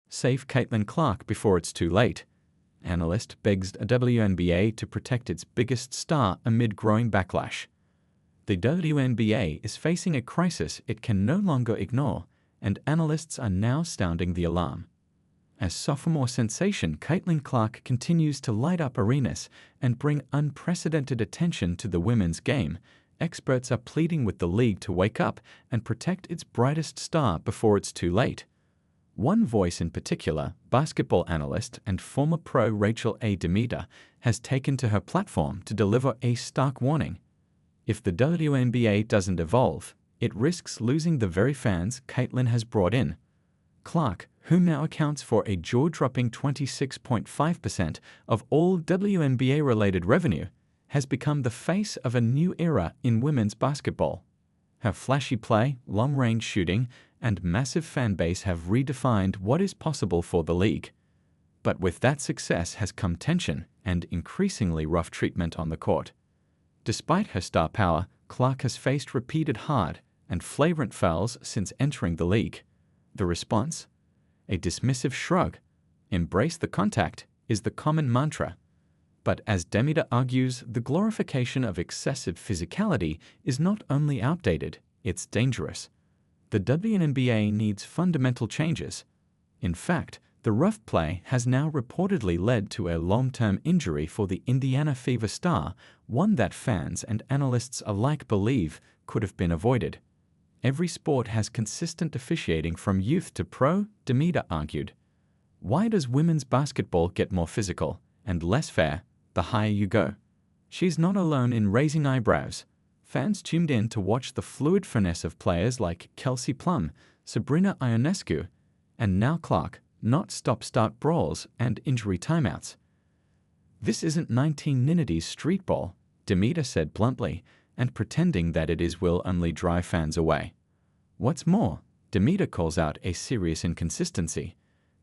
Save Caitlin Clark before it's too late. Analyst begs a WNBA to protect its biggest star amid growing backlash. The WNBA is facing a crisis it can no longer ignore, and analysts are now sounding the alarm. As sophomore sensation Caitlin Clark continues to light up arenas and bring unprecedented attention to the women's game, experts are pleading with the league to wake up and protect its brightest star before it's too late. One voice in particular, basketball analyst and former pro Rachel DeMita, has taken to her platform to deliver a stark warning. If the WNBA doesn't evolve, it risks losing the very fans Caitlin has brought in. Clark, who now accounts for a jaw-dropping 26.5% of all WNBA-related revenue, has become the face of a new era in women's basketball. Her flashy play, long-range shooting, and massive fan base have redefined what is possible for the league. But with that success has come tension and increasingly rough treatment on the court. Despite her star power, Clark has faced repeated hard and flagrant fouls since entering the league. The response? A dismissive shrug. Embrace the contact is the common mantra. But as DeMita argues, the glorification of excessive physicality is not only outdated, it's dangerous. The WNBA needs fundamental changes. In fact, the rough play has now reportedly led to a long-term injury for the Indiana Fever star, one that fans and analysts alike believe could have been avoided. Every sport has consistent officiating from youth to pro, DeMita argued. Why does women's basketball get more physical and less fair the higher you go? She's not alone in raising eyebrows. Fans tuned in to watch the fluid finesse of players like Kelsey Plum, Sabrina Ionescu, and now Clark, not stop-start brawls and injury timeouts. This isn't 1990s street ball, DeMita said bluntly, and pretending that it is will only drive fans away. What's more, DeMita calls out a serious inconsistency.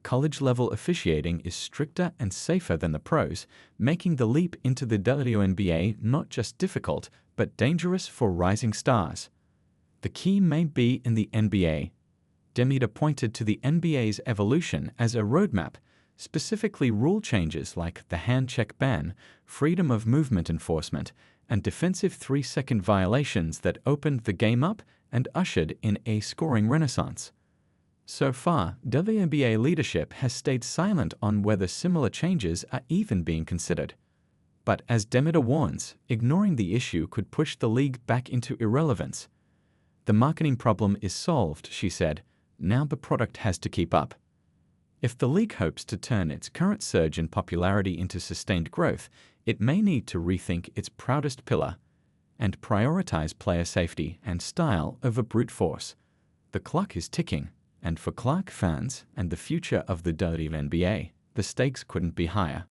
College-level officiating is stricter and safer than the pros, making the leap into the WNBA not just difficult, but dangerous for rising stars. The key may be in the NBA. DeMita pointed to the NBA's evolution as a roadmap, specifically rule changes like the hand check ban, freedom of movement enforcement, and defensive 3-second violations that opened the game up and ushered in a scoring renaissance. So far, WNBA leadership has stayed silent on whether similar changes are even being considered. But as DeMita warns, ignoring the issue could push the league back into irrelevance. The marketing problem is solved, she said. Now the product has to keep up. If the league hopes to turn its current surge in popularity into sustained growth, it may need to rethink its proudest pillar and prioritize player safety and style over brute force. The clock is ticking, and for Clark fans and the future of the WNBA, the stakes couldn't be higher.